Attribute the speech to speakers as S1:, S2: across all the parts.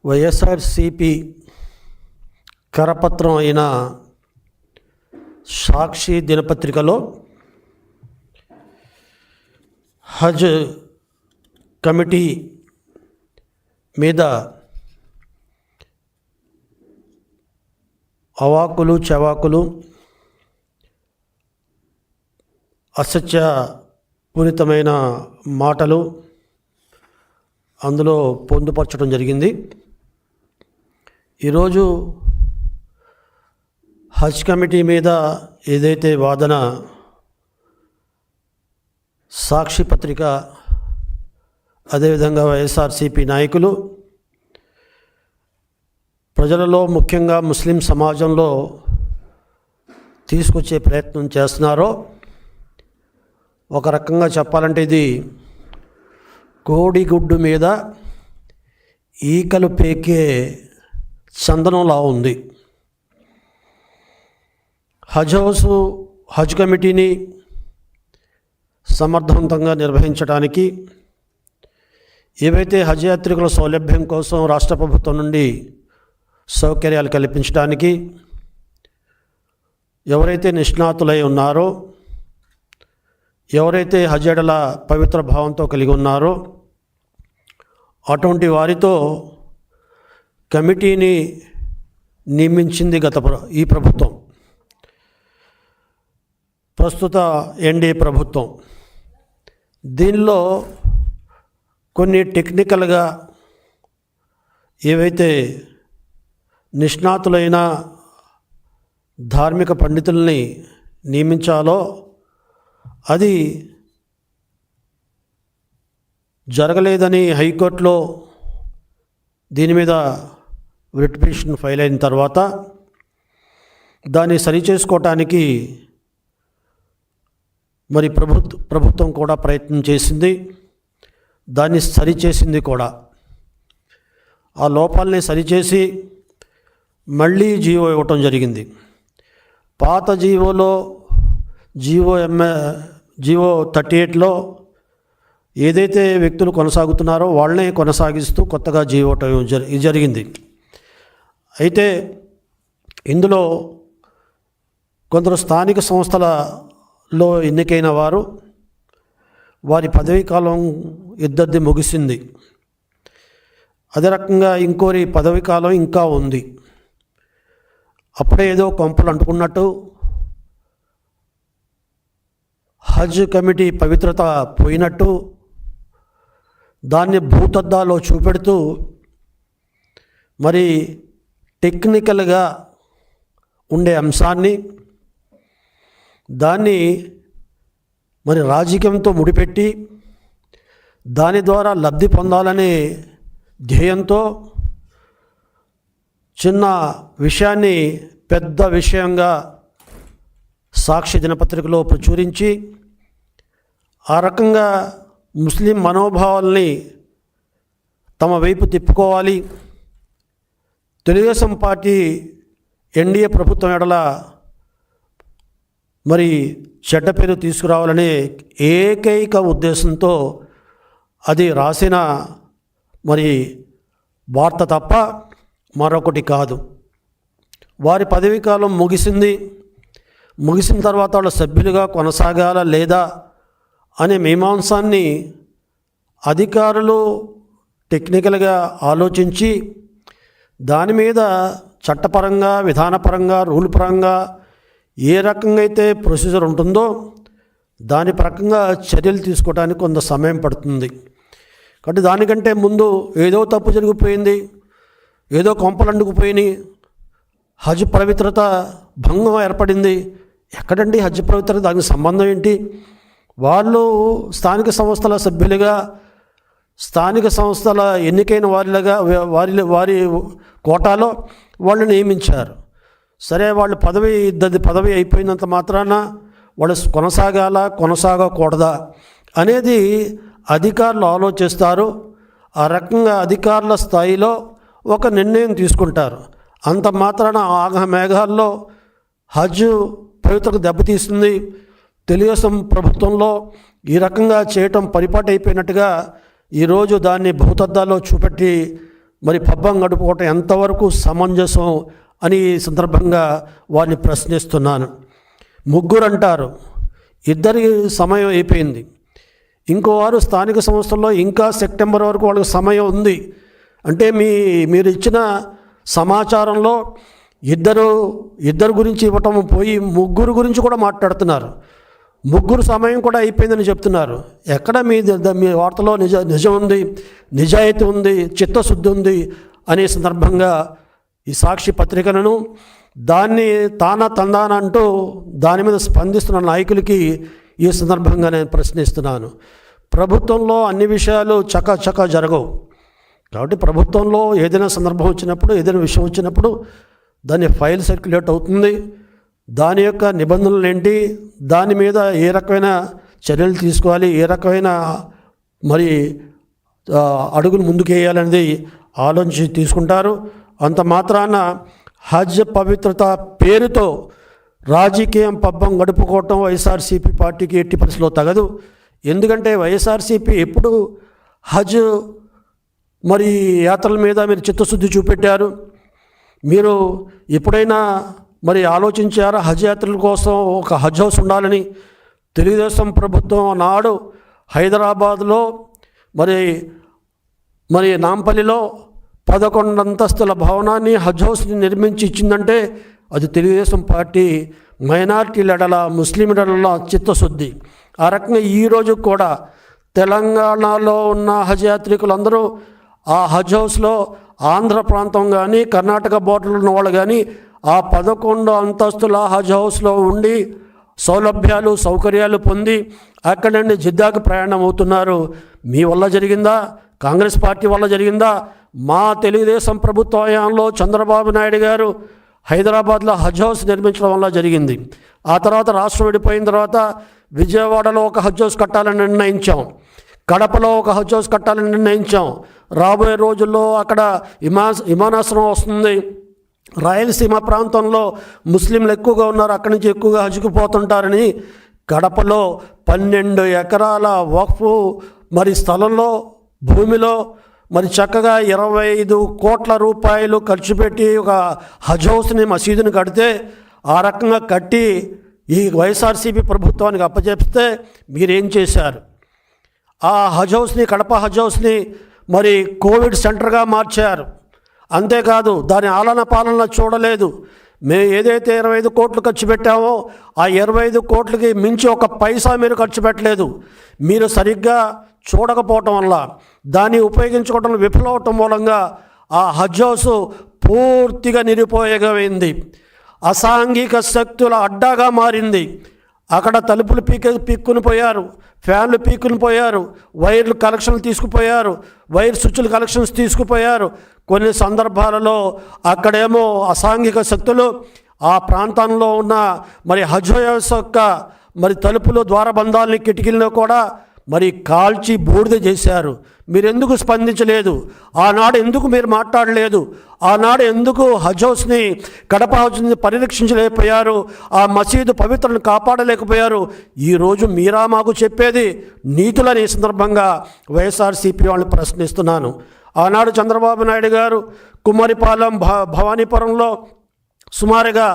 S1: వైఎస్ఆర్సిపి కరపత్రం అయిన సాక్షి దినపత్రికలో హజ్ కమిటీ మీద అవాకులు చవాకులు, అసత్యపూరితమైన మాటలు అందులో పొందుపరచడం జరిగింది. ఈరోజు హజ్ కమిటీ మీద ఏదైతే వాదన సాక్షి పత్రిక, అదేవిధంగా వైఎస్ఆర్సిపి నాయకులు ప్రజలలో, ముఖ్యంగా ముస్లిం సమాజంలో తీసుకొచ్చే ప్రయత్నం చేస్తున్నారో, ఒక రకంగా చెప్పాలంటే ఇది కోడిగుడ్డు మీద ఈకలు పేకే చందనంలా ఉంది. హజ్ కమిటీని సమర్థవంతంగా నిర్వహించడానికి, ఏవైతే హజ్ యాత్రికుల సౌలభ్యం కోసం రాష్ట్ర ప్రభుత్వం నుండి సౌకర్యాలు కల్పించడానికి ఎవరైతే నిష్ణాతులై ఉన్నారో, ఎవరైతే హజ్ ఎడల పవిత్ర భావంతో కలిగి ఉన్నారో అటువంటి వారితో కమిటీని నియమించింది ఈ ప్రభుత్వం, ప్రస్తుత ఎన్డీఏ ప్రభుత్వం. దీనిలో కొన్ని టెక్నికల్గా ఏవైతే నిష్ణాతులైన ధార్మిక పండితుల్ని నియమించాలో అది జరగలేదని హైకోర్టులో దీని మీద రిట్ పిటిషన్ ఫైల్ అయిన తర్వాత దాన్ని సరిచేసుకోవటానికి మరి ప్రభుత్వం కూడా ప్రయత్నం చేసింది, దాన్ని సరిచేసింది కూడా. ఆ లోపాలని సరిచేసి మళ్ళీ జీవో ఇవ్వటం జరిగింది. పాత జీవో 38లో ఏదైతే వ్యక్తులు కొనసాగుతున్నారో వాళ్ళనే కొనసాగిస్తూ కొత్తగా జీవో జరిగింది. అయితే ఇందులో కొందరు స్థానిక సంస్థలలో ఎన్నికైన వారి పదవీ కాలం ఇద్దరిది ముగిసింది. అదే రకంగా ఇంకోరి పదవీ కాలం ఇంకా ఉంది. అప్పుడే ఏదో కొంపలు అంటుకున్నట్టు హజ్ కమిటీ పవిత్రత పోయినట్టు దాన్ని భూతద్దాలో చూపెడుతూ మరి టెక్నికల్గా ఉండే అంశాన్ని దాన్ని మరి రాజకీయంతో ముడిపెట్టి దాని ద్వారా లబ్ధి పొందాలనే ధ్యేయంతో చిన్న విషయాన్ని పెద్ద విషయంగా సాక్షి దినపత్రికలో ప్రచురించి ఆ రకంగా ముస్లిం మనోభావాల్ని తమ వైపు తిప్పుకోవాలి, తెలుగుదేశం పార్టీ ఎన్డీఏ ప్రభుత్వం ఎడల మరి చెడ్డ పేరు తీసుకురావాలనే ఏకైక ఉద్దేశంతో అది రాసిన మరి వార్త తప్ప మరొకటి కాదు. వారి పదవీ కాలం ముగిసిన తర్వాత వాళ్ళ సభ్యులుగా కొనసాగాల లేదా అనే మీమాంసాన్ని అధికారులు టెక్నికల్గా ఆలోచించి దాని మీద చట్టపరంగా, విధానపరంగా, రూల్ పరంగా ఏ రకంగా అయితే ప్రొసీజర్ ఉంటుందో దాని ప్రకంగా చర్యలు తీసుకోవడానికి కొంత సమయం పడుతుంది. కాబట్టి దానికంటే ముందు ఏదో తప్పు జరిగిపోయింది, ఏదో కొంపలండుకుపోయినాయి, హజ్ పవిత్రత భంగం ఏర్పడింది. ఎక్కడండి హజ్ పవిత్రత? దానికి సంబంధం ఏంటి? వాళ్ళు స్థానిక సంస్థల సభ్యులుగా, స్థానిక సంస్థల ఎన్నికైన వారి కోటాలో వాళ్ళు నియమించారు. సరే, వాళ్ళు పదవి అయిపోయినంత మాత్రాన వాళ్ళు కొనసాగకూడదా అనేది అధికారులు ఆలోచిస్తారు. ఆ రకంగా అధికారుల స్థాయిలో ఒక నిర్ణయం తీసుకుంటారు. అంత మాత్రాన మేఘాల్లో హజ్ పవిత్రత దెబ్బతీస్తుంది, తెలుగుదేశం ప్రభుత్వంలో ఈ రకంగా చేయటం పరిపాటి అయిపోయినట్టుగా ఈరోజు దాన్ని భూతద్దాలో చూపెట్టి మరి పబ్బం గడుపుకోవటం ఎంతవరకు సమంజసం అని ఈ సందర్భంగా వారిని ప్రశ్నిస్తున్నాను. ముగ్గురు అంటారు, ఇద్దరి సమయం అయిపోయింది. ఇంకోవారు స్థానిక సంస్థల్లో ఇంకా సెప్టెంబర్ వరకు వాళ్ళకి సమయం ఉంది అంటే మీరు ఇచ్చిన సమాచారంలో ఇద్దరు గురించి ఇవ్వటం పోయి ముగ్గురు గురించి కూడా మాట్లాడుతున్నారు. ముగ్గురు సమయం కూడా అయిపోయిందని చెప్తున్నారు. ఎక్కడ మీ వార్తలో నిజం ఉంది, నిజాయితీ ఉంది, చిత్తశుద్ధి ఉంది అనే సందర్భంగా ఈ సాక్షి పత్రికలను దాన్ని తందాన అంటూ దాని మీద స్పందిస్తున్న నాయకులకి ఈ సందర్భంగా నేను ప్రశ్నిస్తున్నాను. ప్రభుత్వంలో అన్ని విషయాలు చకచక జరగవు. కాబట్టి ప్రభుత్వంలో ఏదైనా సందర్భం వచ్చినప్పుడు, ఏదైనా విషయం వచ్చినప్పుడు దాని ఫైల్ సర్క్యులేట్ అవుతుంది. దాని యొక్క నిబంధనలు ఏంటి, దాని మీద ఏ రకమైన చర్యలు తీసుకోవాలి, ఏ రకమైన మరి అడుగులు ముందుకు వేయాలనేది ఆలోచించి తీసుకుంటారు. అంత మాత్రాన హజ్ పవిత్రత పేరుతో రాజకీయం పబ్బం గడుపుకోవటం వైఎస్ఆర్సీపీ పార్టీకి ఎట్టి పరిస్థితిలో తగదు. ఎందుకంటే వైఎస్ఆర్సీపీ ఎప్పుడు హజ్ మరి యాత్రల మీద మీరు చిత్తశుద్ధి చూపెట్టారు. మీరు ఎప్పుడైనా మరి ఆలోచించారా హజ్ యాత్రల కోసం ఒక హజ్ హౌస్ ఉండాలని? తెలుగుదేశం ప్రభుత్వం నాడు హైదరాబాద్లో మరి నాంపల్లిలో 11 అంతస్తుల భవనాన్ని హజ్ హౌస్ని నిర్మించి ఇచ్చిందంటే అది తెలుగుదేశం పార్టీ మైనారిటీల ఎడల, ముస్లింల ఎడల చిత్తశుద్ధి. ఆ రకంగా ఈరోజు కూడా తెలంగాణలో ఉన్న హజ్ యాత్రికులందరూ ఆ హజ్ హౌస్లో ఆంధ్ర ప్రాంతం కానీ కర్ణాటక బోర్డర్లో ఉన్న వాళ్ళు కానీ ఆ 11 అంతస్తుల హజ్ హౌస్లో ఉండి సౌలభ్యాలు సౌకర్యాలు పొంది అక్కడి నుండి జిద్దాకు ప్రయాణం అవుతున్నారు. మీ వల్ల జరిగిందా? కాంగ్రెస్ పార్టీ వల్ల జరిగిందా? మా తెలుగుదేశం ప్రభుత్వ హయాంలో చంద్రబాబు నాయుడు గారు హైదరాబాద్లో హజ్ హౌస్ నిర్మించడం వల్ల జరిగింది. ఆ తర్వాత రాష్ట్రం విడిపోయిన తర్వాత విజయవాడలో ఒక హజ్ హౌస్ కట్టాలని నిర్ణయించాం, కడపలో ఒక హజ్ హౌస్ కట్టాలని నిర్ణయించాం. రాబోయే రోజుల్లో అక్కడ విమానాశ్రయం వస్తుంది. రాయలసీమ ప్రాంతంలో ముస్లింలు ఎక్కువగా ఉన్నారు, అక్కడి నుంచి ఎక్కువగా హజ్కు పోతుంటారని కడపలో 12 ఎకరాల వక్ఫ్ మరి స్థలంలో భూమిలో మరి చక్కగా 25 కోట్ల రూపాయలు ఖర్చు పెట్టి ఒక హజ్ హౌస్ని మసీదుని కడితే ఆ రకంగా కట్టి ఈ వైఎస్ఆర్సీపీ ప్రభుత్వానికి అప్పచెప్తే మీరేం చేశారు? ఆ హజ్ హౌస్ని, కడప హజ్ హౌస్ని మరి కోవిడ్ సెంటర్గా మార్చారు. అంతేకాదు దాని ఆలన పాలన చూడలేదు. మేము ఏదైతే 25 కోట్లు ఖర్చు పెట్టామో ఆ 25 కోట్లకి మించి ఒక పైసా మీరు ఖర్చు పెట్టలేదు. మీరు సరిగ్గా చూడకపోవటం వల్ల, దాన్ని ఉపయోగించుకోవడం విఫలవటం మూలంగా ఆ హజ్ హౌస్ పూర్తిగా నిరుపయోగమైంది. అసాంఘిక శక్తుల అడ్డాగా మారింది. అక్కడ తలుపులు పీక్కుని పోయారు, ఫ్యాన్లు పీక్కుని పోయారు, వైర్లు కలెక్షన్లు తీసుకుపోయారు, వైర్ స్విచ్లు కలెక్షన్స్ తీసుకుపోయారు. కొన్ని సందర్భాలలో అక్కడేమో అసాంఘిక శక్తులు ఆ ప్రాంతంలో ఉన్న మరి హజ్ హౌస్ యొక్క మరి తలుపులు, ద్వారబంధాలని, కిటికీలను కూడా మరి కాల్చి బూడిద చేశారు. మీరెందుకు స్పందించలేదు? ఆనాడు ఎందుకు మీరు మాట్లాడలేదు? ఆనాడు ఎందుకు హజ్ హౌస్ని, కడప హౌస్ని పరిరక్షించలేకపోయారు? ఆ మసీదు పవిత్రను కాపాడలేకపోయారు? ఈరోజు మీరా మాకు చెప్పేది నీతులని సందర్భంగా వైఎస్ఆర్సీపీ వాళ్ళని ప్రశ్నిస్తున్నాను. ఆనాడు చంద్రబాబు నాయుడు గారు కుమ్మరిపాలెం భవానీపురంలో సుమారుగా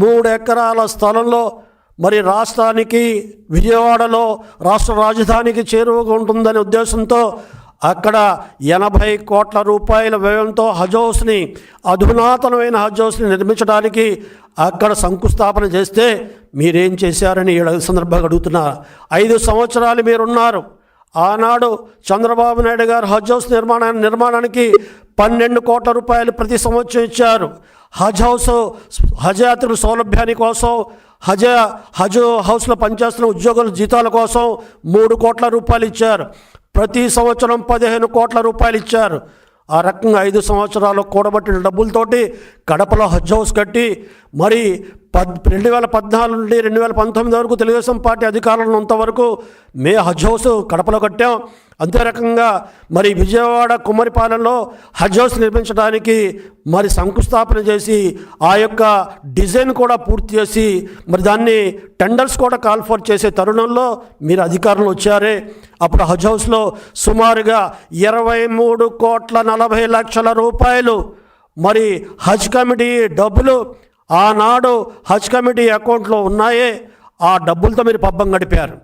S1: 3 ఎకరాల స్థలంలో మరి రాష్ట్రానికి, విజయవాడలో రాష్ట్ర రాజధానికి చేరువగా ఉంటుందనే ఉద్దేశంతో అక్కడ 80 కోట్ల రూపాయల వ్యయంతో హజ్ హౌస్ని, అధునాతనమైన హజ్ హౌస్ని నిర్మించడానికి అక్కడ శంకుస్థాపన చేస్తే మీరేం చేశారని ఈ సందర్భంగా అడుగుతున్నా. 5 సంవత్సరాలు మీరున్నారు. ఆనాడు చంద్రబాబు నాయుడు గారు హజ్ హౌస్ నిర్మాణానికి 12 కోట్ల రూపాయలు ప్రతి సంవత్సరం ఇచ్చారు. హజ్ యాత్రికుల సౌలభ్యాని కోసం, హజ్ హౌస్లో పనిచేస్తున్న ఉద్యోగుల జీతాల కోసం 3 కోట్ల రూపాయలు ఇచ్చారు. ప్రతి సంవత్సరం 15 కోట్ల రూపాయలు ఇచ్చారు. ఆ రకంగా 5 సంవత్సరాలు కూడబట్టిన డబ్బులతోటి కడపలో హజ్ హౌస్ కట్టి మరి 2014 నుండి 2019 వరకు తెలుగుదేశం పార్టీ అధికారంలో ఉన్నంత వరకు హజ్ హౌస్ కడపలో కట్టాం. అంతే రకంగా మరి విజయవాడ కుమ్మరిపాలెంలో హజ్ హౌస్ నిర్మించడానికి మరి శంకుస్థాపన చేసి ఆ యొక్క డిజైన్ కూడా పూర్తి చేసి మరి దాన్ని టెండర్స్ కూడా కాల్ ఫర్ చేసే తరుణంలో మీరు అధికారులు వచ్చారే. అప్పుడు హజ్ హౌస్లో సుమారుగా 23,40,00,000 రూపాయలు మరి హజ్ కమిటీ డబ్బులు ఆనాడు హజ్ కమిటీ అకౌంట్లో ఉన్నాయే. ఆ డబ్బులతో మీరు పబ్బం గడిపారు.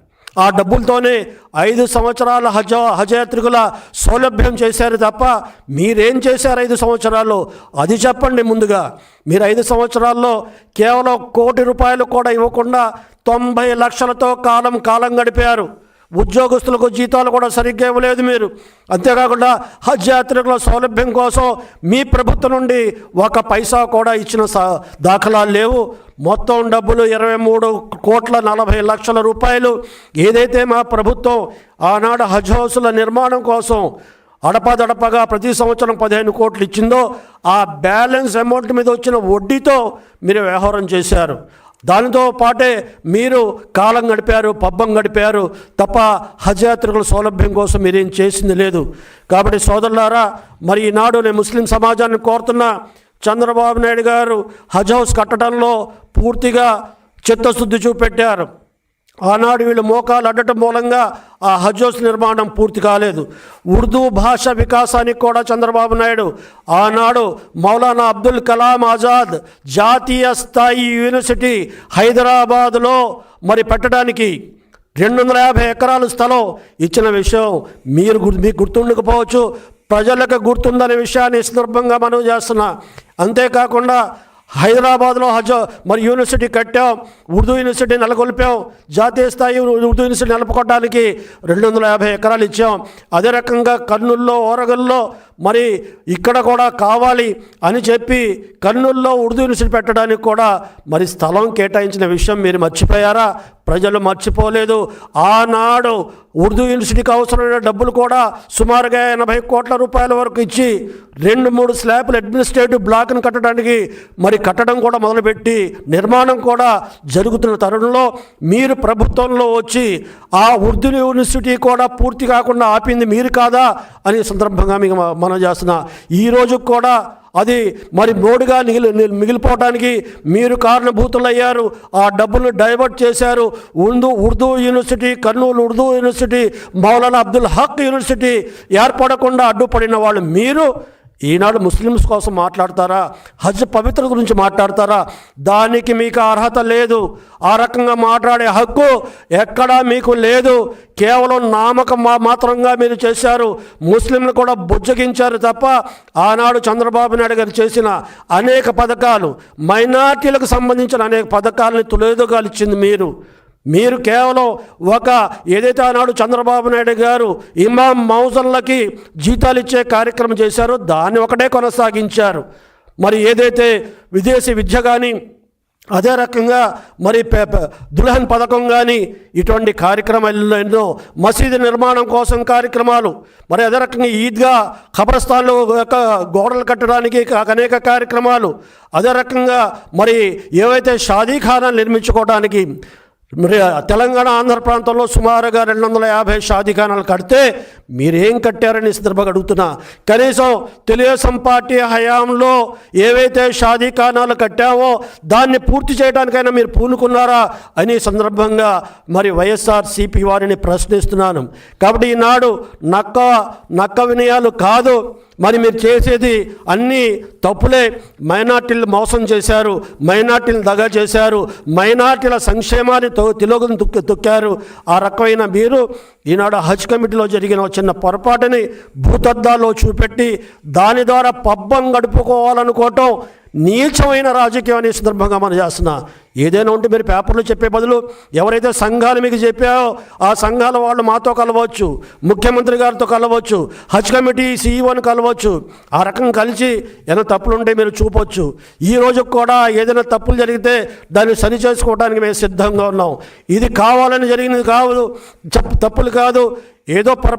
S1: ఆ డబ్బులతోనే 5 సంవత్సరాల హజ్ యాత్రికుల సౌలభ్యం చేశారు తప్ప మీరేం చేశారు 5 సంవత్సరాల్లో అది చెప్పండి. ముందుగా మీరు 5 సంవత్సరాల్లో కేవలం 1 కోటి రూపాయలు కూడా ఇవ్వకుండా 90 లక్షలతో కాలం గడిపారు. ఉద్యోగస్తులకు జీతాలు కూడా సరిగ్గా ఇవ్వలేదు మీరు. అంతేకాకుండా హజ్ యాత్రికుల సౌలభ్యం కోసం మీ ప్రభుత్వం నుండి 1 పైసా కూడా ఇచ్చిన దాఖలాలు లేవు. మొత్తం డబ్బులు 23,40,00,000 రూపాయలు ఏదైతే మా ప్రభుత్వం ఆనాడు హజ్ హౌస్ల నిర్మాణం కోసం అడపాదడపగా ప్రతి సంవత్సరం 15 కోట్లు ఇచ్చిందో ఆ బ్యాలెన్స్ అమౌంట్ మీద వచ్చిన వడ్డీతో మీరు వ్యవహారం చేశారు. దానితో పాటే మీరు కాలం గడిపారు, పబ్బం గడిపారు తప్ప హజ్ యాత్రికుల సౌలభ్యం కోసం మీరేం చేసింది లేదు. కాబట్టి సోదరులారా, మరి ఈనాడు నేను ముస్లిం సమాజాన్ని కోరుతున్నా, చంద్రబాబు నాయుడు గారు హజ్ హౌస్ కట్టడంలో పూర్తిగా చిత్తశుద్ధి చూపెట్టారు. ఆనాడు వీళ్ళు మోకాలు అడ్డటం మూలంగా ఆ హజ్ హౌస్ నిర్మాణం పూర్తి కాలేదు. ఉర్దూ భాష వికాసానికి కూడా చంద్రబాబు నాయుడు ఆనాడు మౌలానా అబ్దుల్ కలాం ఆజాద్ జాతీయ స్థాయి యూనివర్సిటీ హైదరాబాదులో మరి పెట్టడానికి 250 ఎకరాల స్థలం ఇచ్చిన విషయం మీకు గుర్తుండకపోవచ్చు, ప్రజలకు గుర్తుందనే విషయాన్ని సందర్భంగా మనం చేస్తున్నా. అంతేకాకుండా హైదరాబాద్లో హజ్ మరి యూనివర్సిటీ కట్టాం, ఉర్దూ యూనివర్సిటీ నెలకొల్పాం, జాతీయ స్థాయి ఉర్దూ యూనివర్సిటీ నెలకొల్పడానికి 250 ఎకరాలు ఇచ్చాం. అదే రకంగా కర్నూలులో ఓరగల్లో మరి ఇక్కడ కూడా కావాలి అని చెప్పి కర్నూలులో ఉర్దూ యూనివర్సిటీ పెట్టడానికి కూడా మరి స్థలం కేటాయించిన విషయం మీరు మర్చిపోయారా? ప్రజలు మర్చిపోలేదు. ఆనాడు ఉర్దూ యూనివర్సిటీకి అవసరమైన డబ్బులు కూడా సుమారుగా 80 కోట్ల రూపాయల వరకు ఇచ్చి 2-3 స్లాబ్లు అడ్మినిస్ట్రేటివ్ బ్లాక్ను కట్టడానికి మరి కట్టడం కూడా మొదలుపెట్టి నిర్మాణం కూడా జరుగుతున్న తరుణంలో మీరు ప్రభుత్వంలో వచ్చి ఆ ఉర్దూ యూనివర్సిటీ కూడా పూర్తి కాకుండా ఆపింది మీరు కాదా అని సందర్భంగా మీకు మనం చేస్తున్నా. ఈరోజు కూడా అది మరి మోడుగా మిగిలిపోవడానికి మీరు కారణభూతులయ్యారు. ఆ డబ్బులను డైవర్ట్ చేశారు. Urdu university, Kurnool Urdu university, Maulana Abdul Haq university ఏర్పడకుండా అడ్డుపడిన వాళ్ళు మీరు. ఈనాడు ముస్లిమ్స్ కోసం మాట్లాడతారా? హజ్ పవిత్రత గురించి మాట్లాడతారా? దానికి మీకు అర్హత లేదు. ఆ రకంగా మాట్లాడే హక్కు ఎక్కడా మీకు లేదు. కేవలం నామకం మాత్రంగా మీరు చేశారు. ముస్లింలు కూడా బుజ్జగించారు తప్ప ఆనాడు చంద్రబాబు నాయుడు గారు చేసిన అనేక పథకాలు, మైనార్టీలకు సంబంధించిన అనేక పథకాలని తులేదుగాలిచ్చింది మీరు కేవలం ఏదైతే ఆనాడు చంద్రబాబు నాయుడు గారు ఇమాం మౌజన్లకి జీతాలు ఇచ్చే కార్యక్రమం చేశారో దాన్ని ఒకటే కొనసాగించారు. మరి ఏదైతే విదేశీ విద్య కానీ, అదే రకంగా మరి దుల్హన్ పథకం కానీ ఇటువంటి కార్యక్రమాలు ఎన్నో, మసీదు నిర్మాణం కోసం కార్యక్రమాలు, మరి అదే రకంగా ఈద్గా ఖబరస్థాన్లు యొక్క గోడలు కట్టడానికి అనేక కార్యక్రమాలు, అదే రకంగా మరి ఏవైతే షాదీఖానాలు నిర్మించుకోవడానికి మరి తెలంగాణ ఆంధ్ర ప్రాంతంలో సుమారుగా 250 షాదీఖానాలు కడితే మీరేం కట్టారని సందర్భంగా అడుగుతున్నా. కనీసం తెలుగుదేశం పార్టీ హయాంలో ఏవైతే షాదీఖానాలు కట్టామో దాన్ని పూర్తి చేయడానికైనా మీరు పూనుకున్నారా అని సందర్భంగా మరి వైఎస్ఆర్సీపీ వారిని ప్రశ్నిస్తున్నాను. కాబట్టి ఈనాడు నక్క వినయాలు కాదు, మరి మీరు చేసేది అన్నీ తప్పులే. మైనార్టీలు మోసం చేశారు, మైనార్టీలు దగా చేశారు, మైనార్టీల సంక్షేమాన్ని తిలోగం తొక్కారు. ఆ రకమైన మీరు ఈనాడు హజ్ కమిటీలో జరిగిన చిన్న పొరపాటుని భూతద్దాల్లో చూపెట్టి దాని ద్వారా పబ్బం గడుపుకోవాలనుకోవటం నీచమైన రాజకీయం అనే సందర్భంగా మనం చేస్తున్నా. ఏదైనా ఉంటే మీరు పేపర్లో చెప్పే బదులు ఎవరైతే సంఘాలు మీకు చెప్పారో ఆ సంఘాల వాళ్ళు మాతో కలవచ్చు, ముఖ్యమంత్రి గారితో కలవచ్చు, హజ్ కమిటీ సీఈఓని కలవచ్చు. ఆ రకం కలిసి ఏదైనా తప్పులు ఉంటే మీరు చూపొచ్చు. ఈ రోజు కూడా ఏదైనా తప్పులు జరిగితే దాన్ని సరి చేసుకోవడానికి మేము సిద్ధంగా ఉన్నాం. ఇది కావాలని జరిగినది కాదు, తప్పులు కాదు, ఏదో